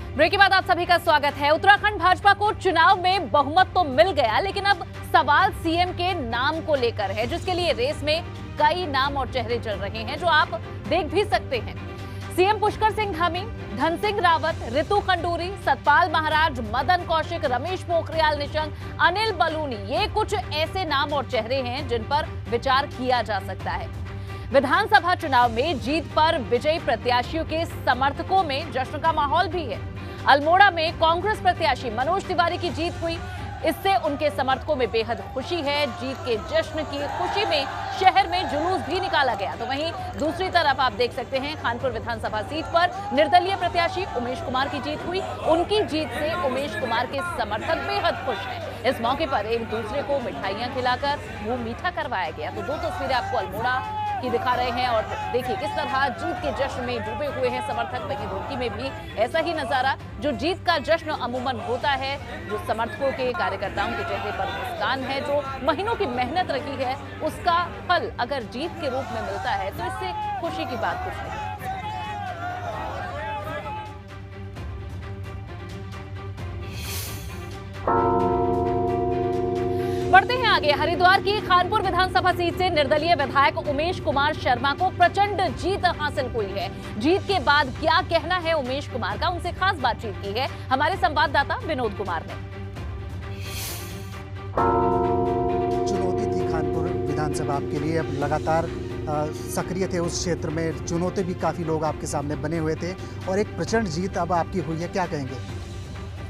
Break के बाद आप सभी का स्वागत है। उत्तराखंड भाजपा को चुनाव में बहुमत तो मिल गया, लेकिन अब सवाल सीएम के नाम को लेकर है, जिसके लिए रेस में कई नाम और चेहरे चल रहे हैं, जो आप देख भी सकते हैं। सीएम पुष्कर सिंह धामी, धन सिंह रावत, रितु खंडूरी, सतपाल महाराज, मदन कौशिक, रमेश पोखरियाल निशंक, अनिल बलूनी, ये कुछ ऐसे नाम और चेहरे हैं जिन पर विचार किया जा सकता है। विधानसभा चुनाव में जीत पर विजयी प्रत्याशियों के समर्थकों में जश्न का माहौल भी है। अल्मोड़ा में कांग्रेस प्रत्याशी मनोज तिवारी की जीत हुई, इससे उनके समर्थकों में बेहद खुशी है। जीत के जश्न की खुशी में शहर में जुलूस भी निकाला गया। तो वहीं दूसरी तरफ आप देख सकते हैं, खानपुर विधानसभा सीट पर निर्दलीय प्रत्याशी उमेश कुमार की जीत हुई। उनकी जीत से उमेश कुमार के समर्थक बेहद खुश हैं। इस मौके पर एक दूसरे को मिठाइयां खिलाकर मुंह मीठा करवाया गया। तो दो तस्वीरें आपको अल्मोड़ा की दिखा रहे हैं और देखिए किस तरह जीत के जश्न में डूबे हुए हैं समर्थक। वहीं रुड़की में भी ऐसा ही नजारा, जो जीत का जश्न अमूमन होता है, जो समर्थकों के कार्यकर्ताओं के चेहरे पर मुस्कान है, जो महीनों की मेहनत रही है, उसका फल अगर जीत के रूप में मिलता है तो इससे खुशी की बात कुछ नहीं। बढ़ते हैं आगे। हरिद्वार की खानपुर विधानसभा सीट से निर्दलीय विधायक उमेश कुमार शर्मा को प्रचंड जीत हासिल हुई है। जीत के बाद क्या कहना है उमेश कुमार का, उनसे खास बातचीत की है हमारे संवाददाता विनोद कुमार ने। चुनौती थी खानपुर विधानसभा आपके लिए, अब लगातार सक्रिय थे उस क्षेत्र में, चुनौती भी काफ़ी लोग आपके सामने बने हुए थे और एक प्रचंड जीत अब आपकी हुई है, क्या कहेंगे?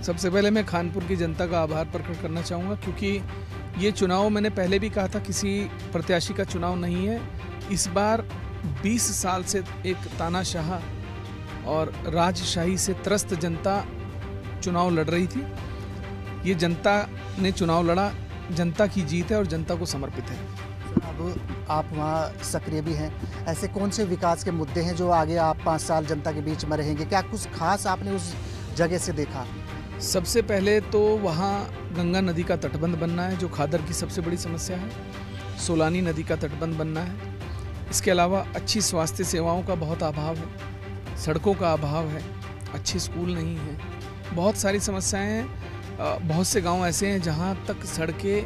सबसे पहले मैं खानपुर की जनता का आभार प्रकट करना चाहूँगा, क्योंकि ये चुनाव मैंने पहले भी कहा था किसी प्रत्याशी का चुनाव नहीं है। इस बार 20 साल से एक तानाशाह और राजशाही से त्रस्त जनता चुनाव लड़ रही थी। ये जनता ने चुनाव लड़ा, जनता की जीत है और जनता को समर्पित है। अब आप वहाँ सक्रिय भी हैं, ऐसे कौन से विकास के मुद्दे हैं जो आगे आप 5 साल जनता के बीच में रहेंगे? क्या कुछ खास आपने उस जगह से देखा? सबसे पहले तो वहाँ गंगा नदी का तटबंध बनना है, जो खादर की सबसे बड़ी समस्या है। सोलानी नदी का तटबंध बनना है। इसके अलावा अच्छी स्वास्थ्य सेवाओं का बहुत अभाव है, सड़कों का अभाव है, अच्छे स्कूल नहीं हैं, बहुत सारी समस्याएं हैं। बहुत से गांव ऐसे हैं जहां तक सड़कें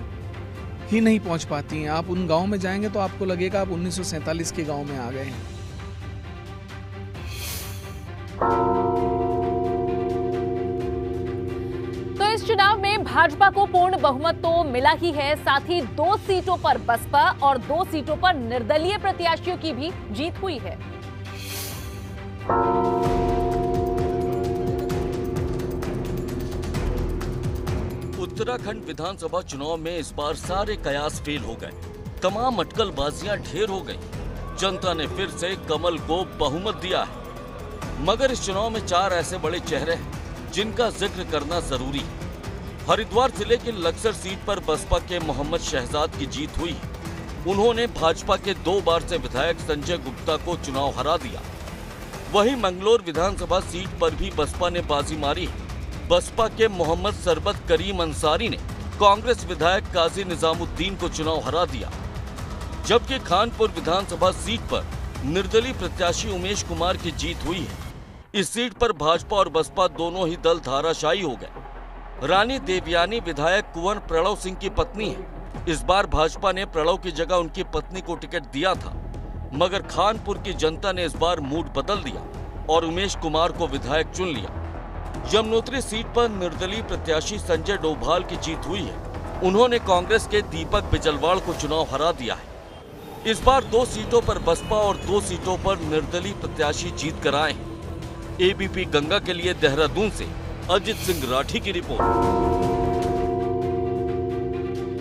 ही नहीं पहुंच पाती हैं। आप उन गांव में जाएंगे तो आपको लगेगा आप 1947 के गांव में आ गए हैं। इस चुनाव में भाजपा को पूर्ण बहुमत तो मिला ही है, साथ ही 2 सीटों पर बसपा और 2 सीटों पर निर्दलीय प्रत्याशियों की भी जीत हुई है। उत्तराखंड विधानसभा चुनाव में इस बार सारे कयास फेल हो गए, तमाम अटकलबाजियां ढेर हो गई। जनता ने फिर से कमल को बहुमत दिया है। मगर इस चुनाव में 4 ऐसे बड़े चेहरे हैं जिनका जिक्र करना जरूरी है। हरिद्वार जिले की लक्सर सीट पर बसपा के मोहम्मद शहजाद की जीत हुई। उन्होंने भाजपा के 2 बार से विधायक संजय गुप्ता को चुनाव हरा दिया। वहीं मंगलोर विधानसभा सीट पर भी बसपा ने बाजी मारी है। बसपा के मोहम्मद सरबत करीम अंसारी ने कांग्रेस विधायक काजी निजामुद्दीन को चुनाव हरा दिया। जबकि खानपुर विधानसभा सीट पर निर्दलीय प्रत्याशी उमेश कुमार की जीत हुई है। इस सीट पर भाजपा और बसपा दोनों ही दल धाराशायी हो गए। रानी देवयानी विधायक कुंवर प्रणव सिंह की पत्नी है। इस बार भाजपा ने प्रणव की जगह उनकी पत्नी को टिकट दिया था, मगर खानपुर की जनता ने इस बार मूड बदल दिया और उमेश कुमार को विधायक चुन लिया। यमुनोत्री सीट पर निर्दलीय प्रत्याशी संजय डोभाल की जीत हुई है। उन्होंने कांग्रेस के दीपक बिजलवाड़ को चुनाव हरा दिया है। इस बार 2 सीटों पर बसपा और 2 सीटों पर निर्दलीय प्रत्याशी जीत कर आए हैं। एबीपी गंगा के लिए देहरादून से अजित सिंह राठी की रिपोर्ट।